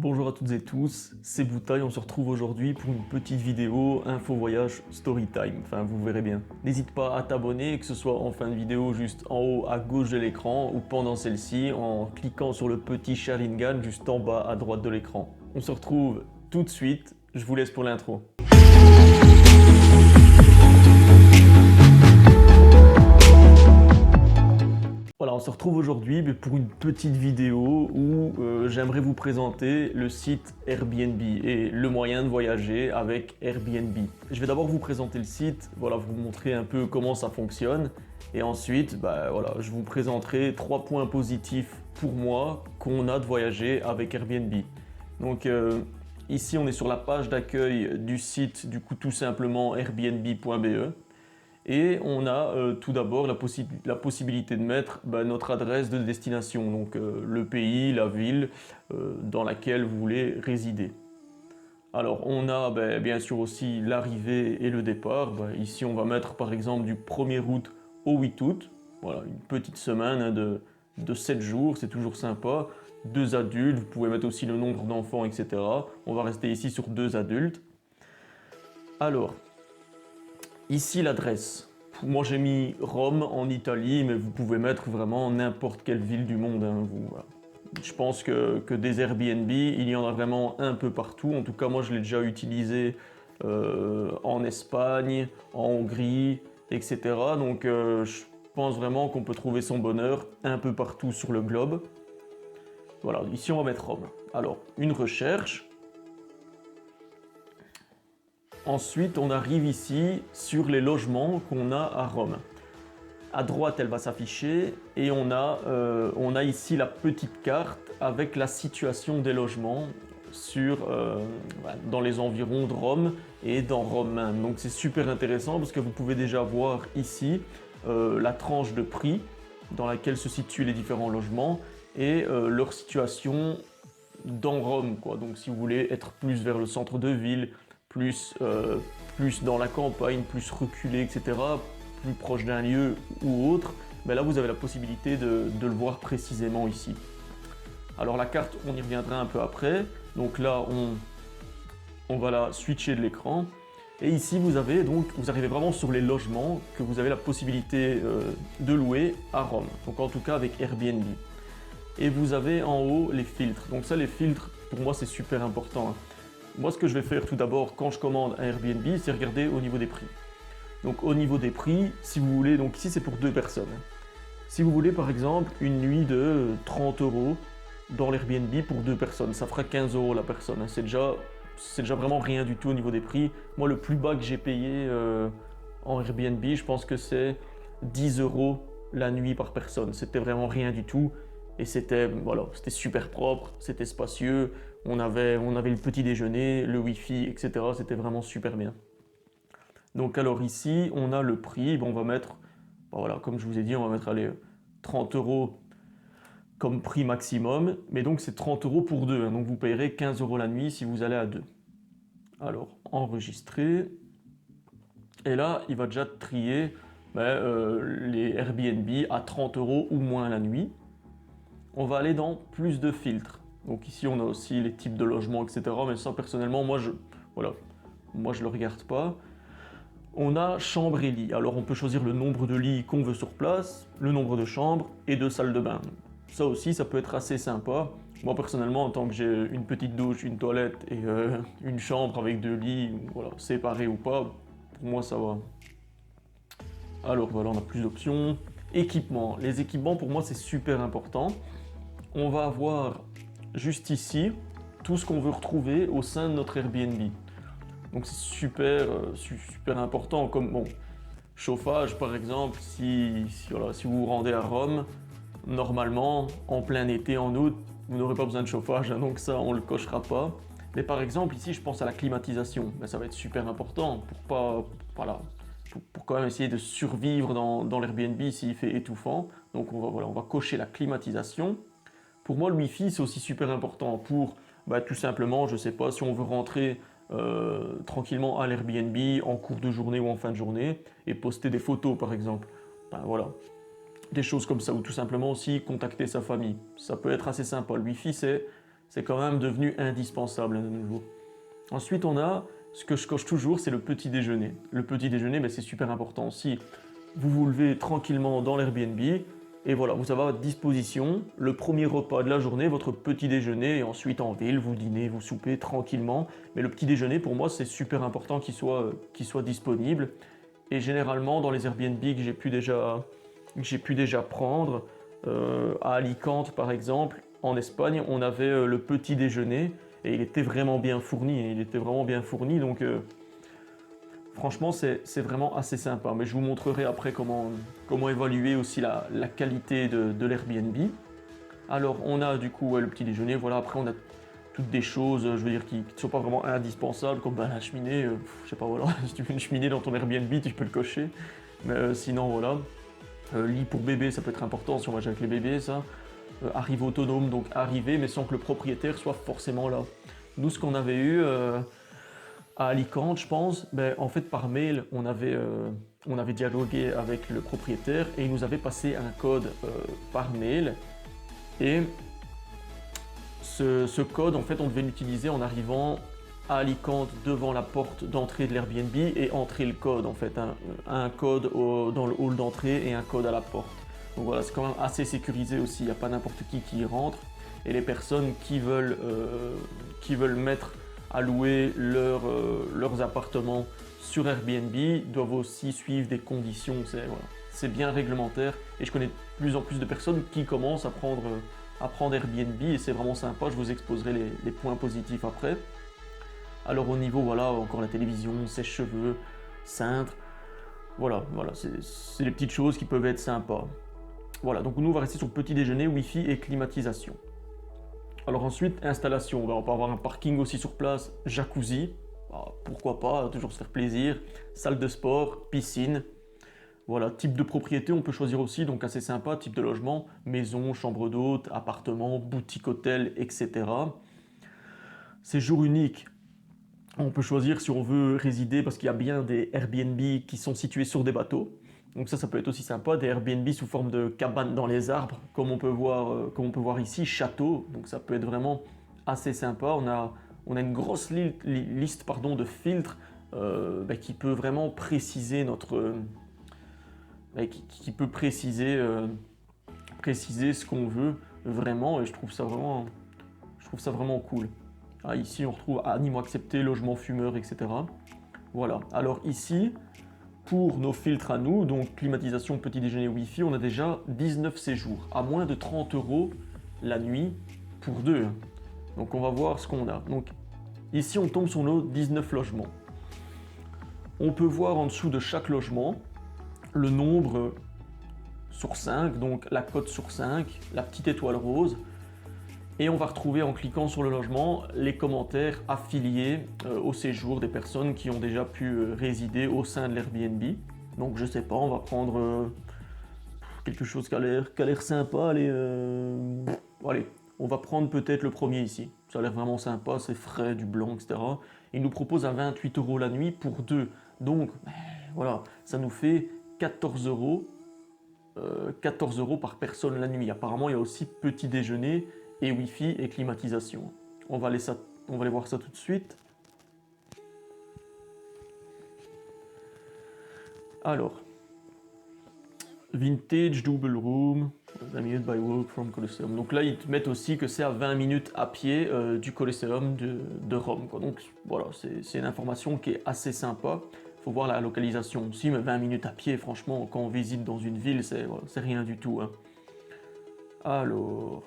Bonjour à toutes et tous, c'est Boutaille, on se retrouve aujourd'hui pour une petite vidéo info voyage story time, enfin vous verrez bien. N'hésite pas à t'abonner, que ce soit en fin de vidéo juste en haut à gauche de l'écran ou pendant celle-ci en cliquant sur le petit Sharingan juste en bas à droite de l'écran. On se retrouve tout de suite, je vous laisse pour l'intro. Voilà, on se retrouve aujourd'hui pour une petite vidéo où j'aimerais vous présenter le site Airbnb et le moyen de voyager avec Airbnb. Je vais d'abord vous présenter le site, voilà, vous montrer un peu comment ça fonctionne et ensuite voilà, je vous présenterai 3 points positifs pour moi qu'on a de voyager avec Airbnb. Donc ici on est sur la page d'accueil du site, du coup tout simplement airbnb.be. Et on a tout d'abord la possibilité de mettre notre adresse de destination, donc le pays, la ville dans laquelle vous voulez résider. Alors on a bien sûr aussi l'arrivée et le départ. Ici on va mettre par exemple du 1er août au 8 août. Voilà, une petite semaine de 7 jours, c'est toujours sympa. 2 adultes, vous pouvez mettre aussi le nombre d'enfants, etc. On va rester ici sur 2 adultes. Alors, ici l'adresse. Moi j'ai mis Rome en Italie, mais vous pouvez mettre vraiment n'importe quelle ville du monde. Voilà. Je pense que des Airbnb, il y en a vraiment un peu partout. En tout cas, moi je l'ai déjà utilisé en Espagne, en Hongrie, etc. Donc je pense vraiment qu'on peut trouver son bonheur un peu partout sur le globe. Voilà, ici on va mettre Rome. Alors, une recherche. Ensuite, on arrive ici sur les logements qu'on a à Rome. À droite, elle va s'afficher et on a ici la petite carte avec la situation des logements dans les environs de Rome et dans Rome même. Donc c'est super intéressant parce que vous pouvez déjà voir ici la tranche de prix dans laquelle se situent les différents logements et leur situation dans Rome, quoi. Donc si vous voulez être plus vers le centre de ville, plus dans la campagne, plus reculé, etc., plus proche d'un lieu ou autre, là vous avez la possibilité de le voir précisément ici. Alors la carte, on y reviendra un peu après. Donc là, on va la switcher de l'écran. Et ici, vous arrivez vraiment sur les logements que vous avez la possibilité de louer à Rome. Donc en tout cas avec Airbnb. Et vous avez en haut les filtres. Donc ça, les filtres, pour moi, c'est super important. Moi, ce que je vais faire tout d'abord quand je commande un Airbnb, c'est regarder au niveau des prix. Donc au niveau des prix, si vous voulez, donc ici c'est pour 2 personnes. Si vous voulez par exemple une nuit de 30 € dans l'Airbnb pour 2 personnes, ça fera 15 € la personne. C'est déjà vraiment rien du tout au niveau des prix. Moi, le plus bas que j'ai payé en Airbnb, je pense que c'est 10 € la nuit par personne. C'était vraiment rien du tout. Et c'était super propre, c'était spacieux, on avait le petit déjeuner, le wifi, etc. C'était vraiment super bien. Donc alors ici, on a le prix, on va mettre, voilà, comme je vous ai dit, on va mettre allez, 30 € comme prix maximum, mais donc c'est 30 € pour 2, donc vous payerez 15 € la nuit si vous allez à 2. Alors, enregistrer, et là, il va déjà trier les Airbnb à 30 € ou moins la nuit. On va aller dans plus de filtres. Donc ici, on a aussi les types de logements, etc. Mais ça, personnellement, moi, je le regarde pas. On a chambre et lit. Alors, on peut choisir le nombre de lits qu'on veut sur place, le nombre de chambres et de salles de bain. Ça aussi, ça peut être assez sympa. Moi, personnellement, en tant que j'ai une petite douche, une toilette et une chambre avec 2 lits, voilà, séparés ou pas, pour moi, ça va. Alors, voilà, on a plus d'options. Équipements. Les équipements, pour moi, c'est super important. On va avoir juste ici tout ce qu'on veut retrouver au sein de notre Airbnb. Donc c'est super important, comme chauffage par exemple, si vous vous rendez à Rome, normalement en plein été, en août, vous n'aurez pas besoin de chauffage, donc ça on le cochera pas. Mais par exemple ici je pense à la climatisation, ça va être super important pour quand même essayer de survivre dans l'Airbnb s'il fait étouffant. Donc on va cocher la climatisation. Pour moi, le Wi-Fi, c'est aussi super important pour, tout simplement, je sais pas, si on veut rentrer tranquillement à l'Airbnb en cours de journée ou en fin de journée et poster des photos, par exemple. Voilà, des choses comme ça, ou tout simplement aussi contacter sa famille. Ça peut être assez sympa. Le Wi-Fi, c'est quand même devenu indispensable de nos jours. Ensuite, on a ce que je coche toujours, c'est le petit déjeuner. Le petit déjeuner, ben, c'est super important. Si vous vous levez tranquillement dans l'Airbnb, et voilà, vous avez à votre disposition le premier repas de la journée, votre petit déjeuner, et ensuite en ville, vous dînez, vous soupez tranquillement. Mais le petit déjeuner, pour moi, c'est super important qu'il soit disponible. Et généralement, dans les Airbnb que j'ai pu déjà prendre, à Alicante par exemple, en Espagne, on avait le petit déjeuner, et il était vraiment bien fourni. Donc franchement, c'est vraiment assez sympa. Mais je vous montrerai après comment évaluer aussi la qualité de l'Airbnb. Alors, on a du coup le petit déjeuner. Voilà, après, on a toutes des choses, je veux dire, qui ne sont pas vraiment indispensables, comme la cheminée. Je sais pas, voilà, si tu veux une cheminée dans ton Airbnb, tu peux le cocher. Mais sinon, voilà. Lit pour bébé, ça peut être important si on va avec les bébés, ça. Arrivée autonome, donc arriver, mais sans que le propriétaire soit forcément là. Nous, ce qu'on avait eu à Alicante, je pense, ben, en fait, par mail, on avait dialogué avec le propriétaire et il nous avait passé un code par mail. Et ce code, en fait, on devait l'utiliser en arrivant à Alicante devant la porte d'entrée de l'Airbnb et entrer le code, en fait. Un code dans le hall d'entrée et un code à la porte. Donc voilà, c'est quand même assez sécurisé aussi, il n'y a pas n'importe qui y rentre. Et les personnes qui veulent mettre à louer leurs appartements sur Airbnb doivent aussi suivre des conditions, c'est bien réglementaire. Et je connais de plus en plus de personnes qui commencent à prendre Airbnb et c'est vraiment sympa, je vous exposerai les points positifs après. Alors au niveau, voilà, encore la télévision, sèche-cheveux, cintre, voilà, c'est les petites choses qui peuvent être sympas. Voilà, donc nous on va rester sur petit déjeuner, wifi et climatisation. Alors ensuite, installation, on peut avoir un parking aussi sur place, jacuzzi, pourquoi pas, toujours se faire plaisir, salle de sport, piscine. Voilà, type de propriété, on peut choisir aussi, donc assez sympa, type de logement, maison, chambre d'hôte, appartement, boutique hôtel, etc. Séjour unique, on peut choisir si on veut résider, parce qu'il y a bien des Airbnb qui sont situés sur des bateaux. Donc ça peut être aussi sympa, des Airbnb sous forme de cabane dans les arbres, comme on peut voir ici, château. Donc ça peut être vraiment assez sympa. On a une grosse liste de filtres qui peut vraiment préciser qui peut préciser ce qu'on veut vraiment. Et je trouve ça vraiment cool. Ah, ici on retrouve animaux acceptés, logement fumeur, etc. Voilà. Alors ici, pour nos filtres à nous, donc climatisation, petit déjeuner, wifi, on a déjà 19 séjours, à moins de 30 € la nuit pour deux. Donc on va voir ce qu'on a. Donc ici on tombe sur nos 19 logements. On peut voir en dessous de chaque logement le nombre sur 5, donc la cote sur 5, la petite étoile rose. Et on va retrouver en cliquant sur le logement les commentaires affiliés au séjour des personnes qui ont déjà pu résider au sein de l'Airbnb. Donc je sais pas, on va prendre quelque chose qui a l'air sympa. Allez, on va prendre peut-être le premier ici. Ça a l'air vraiment sympa, c'est frais, du blanc, etc. Il nous propose à 28 € la nuit pour deux. Donc voilà, ça nous fait 14 €. 14 € par personne la nuit. Apparemment, il y a aussi petit déjeuner et wifi et climatisation. On va aller voir ça tout de suite. Alors, vintage double room, 20 minutes by walk from Colosseum. Donc là, ils te mettent aussi que c'est à 20 minutes à pied du Colosseum de Rome, quoi. Donc voilà, c'est une information qui est assez sympa. Il faut voir la localisation aussi, mais 20 minutes à pied, franchement, quand on visite dans une ville, c'est rien du tout. Hein. Alors...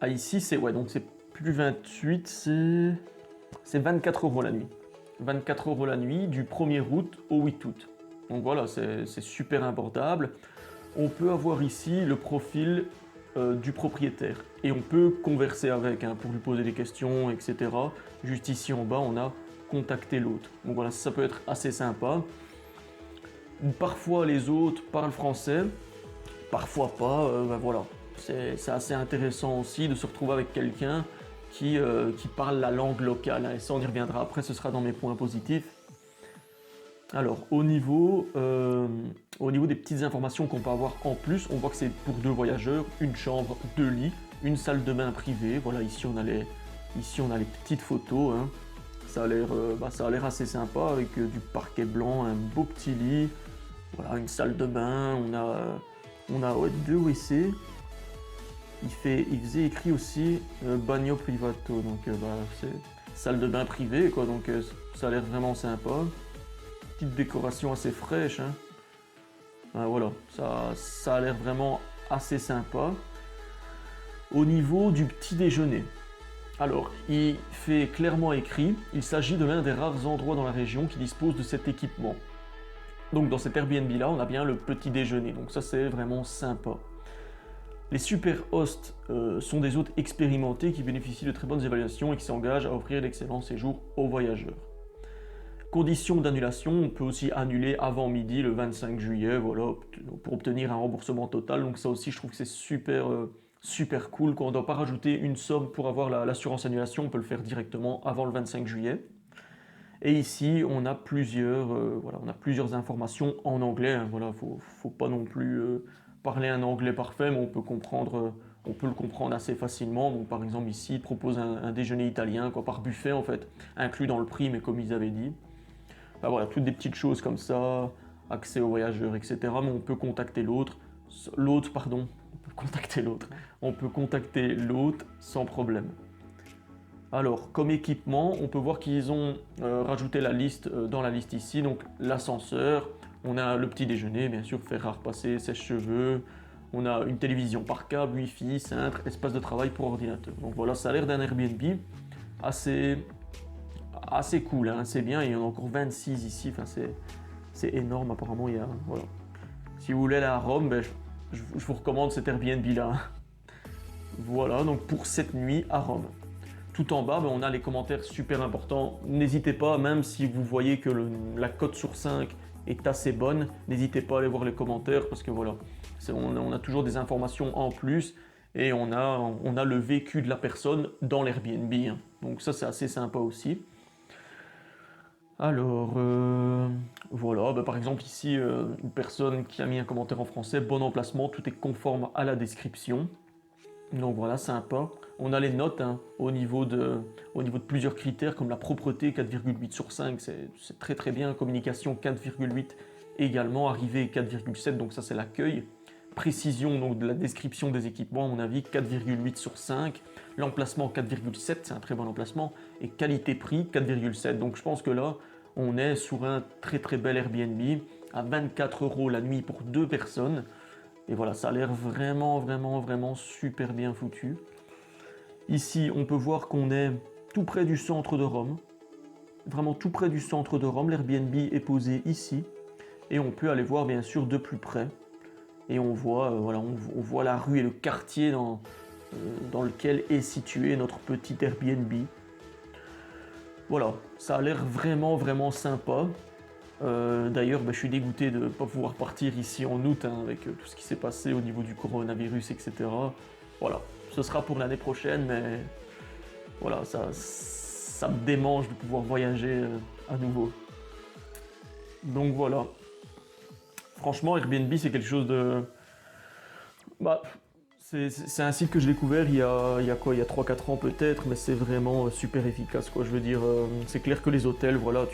Ah, ici, donc c'est plus 28, c'est 24 € la nuit. 24 € la nuit du 1er août au 8 août. Donc voilà, c'est super abordable. On peut avoir ici le profil du propriétaire et on peut converser avec pour lui poser des questions, etc. Juste ici en bas, on a contacter l'hôte. Donc voilà, ça peut être assez sympa. Parfois les hôtes parlent français, parfois pas. Voilà, c'est assez intéressant aussi de se retrouver avec quelqu'un qui parle la langue locale. Et ça, on y reviendra après, ce sera dans mes points positifs. Alors, au niveau des petites informations qu'on peut avoir en plus, on voit que c'est pour deux voyageurs, une chambre, deux lits. une salle de bain privée. Voilà, ici on a les petites photos, hein. Ça a l'air assez sympa avec du parquet blanc, un beau petit lit. Voilà, une salle de bain, on a ouais, 2 WC. Il faisait écrit aussi bagno privato, donc c'est salle de bain privée, quoi, donc ça a l'air vraiment sympa. Petite décoration assez fraîche, hein. Voilà, ça a l'air vraiment assez sympa. Au niveau du petit déjeuner, alors il fait clairement écrit, il s'agit de l'un des rares endroits dans la région qui dispose de cet équipement. Donc dans cet Airbnb là, on a bien le petit déjeuner, donc ça c'est vraiment sympa. Les super hosts sont des hôtes expérimentés qui bénéficient de très bonnes évaluations et qui s'engagent à offrir d'excellents séjours aux voyageurs. Conditions d'annulation, on peut aussi annuler avant midi le 25 juillet, voilà, pour obtenir un remboursement total. Donc ça aussi, je trouve que c'est super cool. Quand on ne doit pas rajouter une somme pour avoir l'assurance annulation, on peut le faire directement avant le 25 juillet. Et ici, on a plusieurs informations en anglais, hein. Voilà, faut pas non plus parler un anglais parfait, mais on peut le comprendre assez facilement. Donc, par exemple, ici, ils proposent un déjeuner italien, quoi, par buffet en fait, inclus dans le prix, mais comme ils avaient dit. Voilà, toutes des petites choses comme ça, accès aux voyageurs, etc. Mais on peut contacter on peut contacter l'hôte sans problème. Alors, comme équipement, on peut voir qu'ils ont rajouté la liste dans la liste ici. Donc, l'ascenseur, on a le petit déjeuner, bien sûr, fer à repasser, sèche-cheveux. On a une télévision par câble, wifi, cintre, espace de travail pour ordinateur. Donc voilà, ça a l'air d'un Airbnb assez cool, hein, c'est bien. Il y en a encore 26 ici, enfin, c'est énorme apparemment. Voilà. Si vous voulez aller à Rome, je vous recommande cet Airbnb là. Voilà, donc pour cette nuit à Rome. Tout en bas, on a les commentaires super importants. N'hésitez pas, même si vous voyez que la cote sur 5 est assez bonne, n'hésitez pas à aller voir les commentaires parce que voilà, on a toujours des informations en plus et on a le vécu de la personne dans l'Airbnb, hein. Donc ça, c'est assez sympa aussi. Alors, voilà, par exemple ici, une personne qui a mis un commentaire en français, bon emplacement, tout est conforme à la description. Donc voilà, sympa. On a les notes, hein, au niveau de plusieurs critères comme la propreté 4,8 sur 5, c'est très bien. Communication 4,8 également, arrivée 4,7, donc ça c'est l'accueil. Précision donc de la description des équipements, à mon avis 4,8 sur 5. L'emplacement 4,7, c'est un très bon emplacement. Et qualité-prix 4,7. Donc je pense que là, on est sur un très bel Airbnb à 24 € la nuit pour 2 personnes. Et voilà, ça a l'air vraiment super bien foutu. Ici, on peut voir qu'on est tout près du centre de Rome. Vraiment tout près du centre de Rome. L'Airbnb est posé ici. Et on peut aller voir bien sûr de plus près. Et on voit, on voit la rue et le quartier dans lequel est situé notre petit Airbnb. Voilà, ça a l'air vraiment sympa. D'ailleurs, je suis dégoûté de ne pas pouvoir partir ici en août, hein, avec tout ce qui s'est passé au niveau du coronavirus, etc. Voilà, ce sera pour l'année prochaine, mais voilà, ça me démange de pouvoir voyager à nouveau. Donc voilà. Franchement, Airbnb, c'est quelque chose de... c'est un site que j'ai découvert il y a 3-4 ans peut-être, mais c'est vraiment super efficace, quoi. Je veux dire, c'est clair que les hôtels, voilà,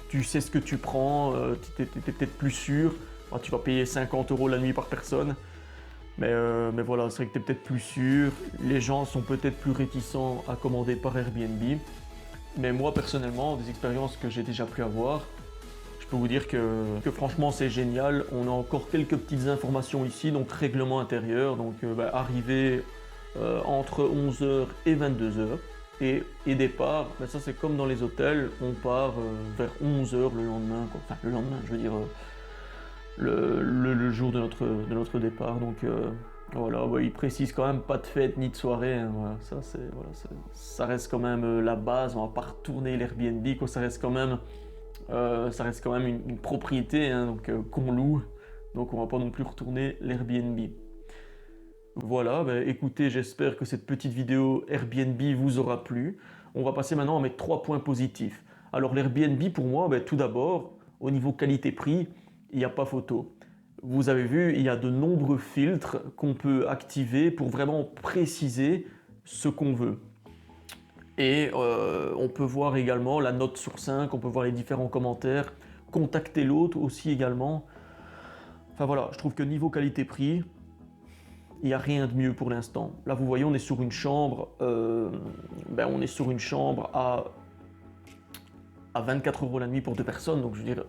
tu sais ce que tu prends, tu es peut-être plus sûr. Enfin, tu vas payer 50 € la nuit par personne. Mais voilà, c'est vrai que tu es peut-être plus sûr. Les gens sont peut-être plus réticents à commander par Airbnb. Mais moi, personnellement, des expériences que j'ai déjà pu avoir, je peux vous dire que franchement, c'est génial. On a encore quelques petites informations ici. Donc, règlement intérieur. Donc, arrivée entre 11 h et 22 h. Et départ, ça c'est comme dans les hôtels, on part vers 11 h le lendemain, quoi. Enfin le lendemain, je veux dire le jour de notre départ. Donc voilà, il précise quand même pas de fête ni de soirée, hein. Voilà, ça reste quand même la base. On va pas retourner l'Airbnb, quoi. Ça reste quand même une propriété, hein, donc qu'on loue. Donc on va pas non plus retourner l'Airbnb. Voilà, écoutez, j'espère que cette petite vidéo Airbnb vous aura plu. On va passer maintenant à mes 3 points positifs. Alors l'Airbnb pour moi, tout d'abord, au niveau qualité-prix, il n'y a pas photo. vous avez vu, il y a de nombreux filtres qu'on peut activer pour vraiment préciser ce qu'on veut. Et on peut voir également la note sur 5, on peut voir les différents commentaires, contacter l'autre aussi également. Enfin voilà, je trouve que niveau qualité-prix, il n'y a rien de mieux pour l'instant. Là vous voyez, on est sur une chambre, à 24 € la nuit pour 2 personnes. Donc je veux dire,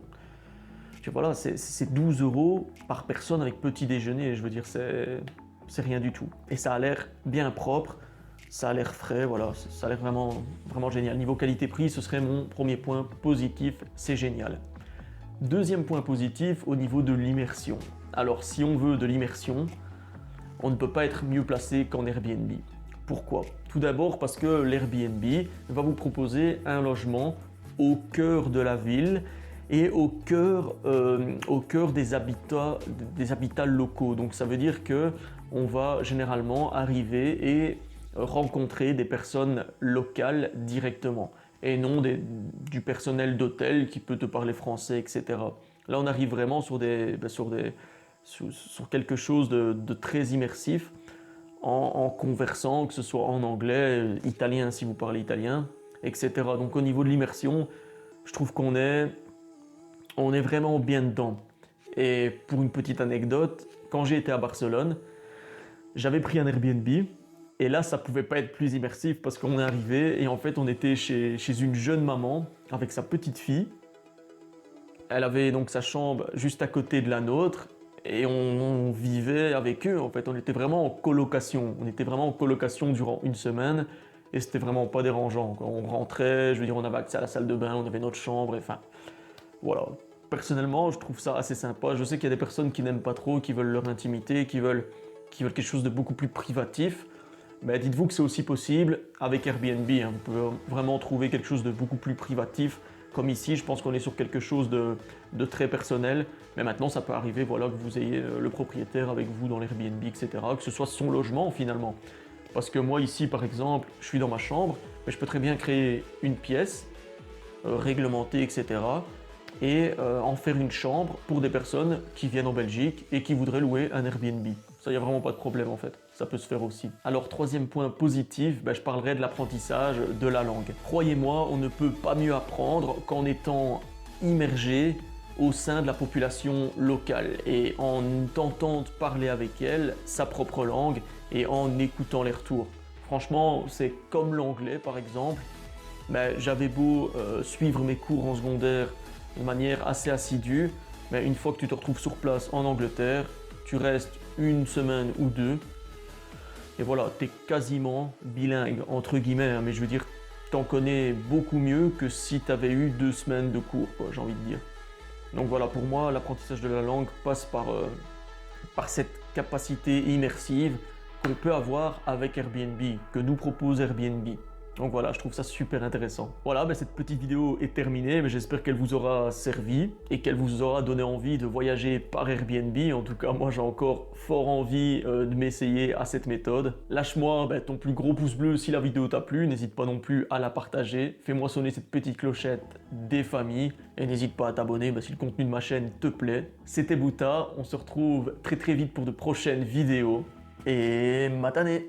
voilà, c'est 12 € par personne avec petit déjeuner. Je veux dire, c'est rien du tout. Et ça a l'air bien propre. Ça a l'air frais, voilà, ça a l'air vraiment, vraiment génial. Niveau qualité-prix, ce serait mon premier point positif, c'est génial. Deuxième point positif, au niveau de l'immersion. Alors, si on veut de l'immersion, on ne peut pas être mieux placé qu'en Airbnb. Pourquoi? Tout d'abord parce que l'Airbnb va vous proposer un logement au cœur de la ville et au cœur des habitats locaux. Donc ça veut dire que on va généralement arriver et rencontrer des personnes locales directement et non du personnel d'hôtel qui peut te parler français, etc. Là, on arrive vraiment sur quelque chose de très immersif en conversant, que ce soit en anglais, italien si vous parlez italien, etc. Donc au niveau de l'immersion, je trouve qu'on est vraiment bien dedans. Et pour une petite anecdote, quand j'ai été à Barcelone, j'avais pris un Airbnb. Et là, ça pouvait pas être plus immersif parce qu'on est arrivé et en fait, on était chez une jeune maman avec sa petite fille. Elle avait donc sa chambre juste à côté de la nôtre et on vivait avec eux. En fait, on était vraiment en colocation. On était vraiment en colocation durant une semaine et c'était vraiment pas dérangeant. On rentrait, je veux dire, on avait accès à la salle de bain, on avait notre chambre. Et enfin, voilà. Personnellement, je trouve ça assez sympa. Je sais qu'il y a des personnes qui n'aiment pas trop, qui veulent leur intimité, qui veulent quelque chose de beaucoup plus privatif. Mais dites-vous que c'est aussi possible avec Airbnb. Vous pouvez vraiment trouver quelque chose de beaucoup plus privatif. Comme ici, je pense qu'on est sur quelque chose de très personnel. Mais maintenant, ça peut arriver voilà, que vous ayez le propriétaire avec vous dans l'Airbnb, etc. Que ce soit son logement finalement. Parce que moi ici, par exemple, je suis dans ma chambre, mais je peux très bien créer une pièce réglementée, etc. Et en faire une chambre pour des personnes qui viennent en Belgique et qui voudraient louer un Airbnb. Ça, il n'y a vraiment pas de problème en fait, ça peut se faire aussi. Alors troisième point positif, je parlerai de l'apprentissage de la langue. Croyez-moi, on ne peut pas mieux apprendre qu'en étant immergé au sein de la population locale et en tentant de parler avec elle sa propre langue et en écoutant les retours. Franchement, c'est comme l'anglais par exemple. J'avais beau suivre mes cours en secondaire de manière assez assidue, mais une fois que tu te retrouves sur place en Angleterre, tu restes une semaine ou deux, et voilà, tu es quasiment bilingue, entre guillemets, mais je veux dire, t'en connais beaucoup mieux que si tu avais eu 2 semaines de cours, j'ai envie de dire. Donc voilà, pour moi, l'apprentissage de la langue passe par cette capacité immersive qu'on peut avoir avec Airbnb, que nous propose Airbnb. Donc voilà, je trouve ça super intéressant. Voilà, cette petite vidéo est terminée, mais j'espère qu'elle vous aura servi et qu'elle vous aura donné envie de voyager par Airbnb. En tout cas, moi j'ai encore fort envie de m'essayer à cette méthode. Lâche-moi ton plus gros pouce bleu si la vidéo t'a plu, n'hésite pas non plus à la partager. Fais-moi sonner cette petite clochette des familles et n'hésite pas à t'abonner si le contenu de ma chaîne te plaît. C'était Bouta, on se retrouve très vite pour de prochaines vidéos et matane!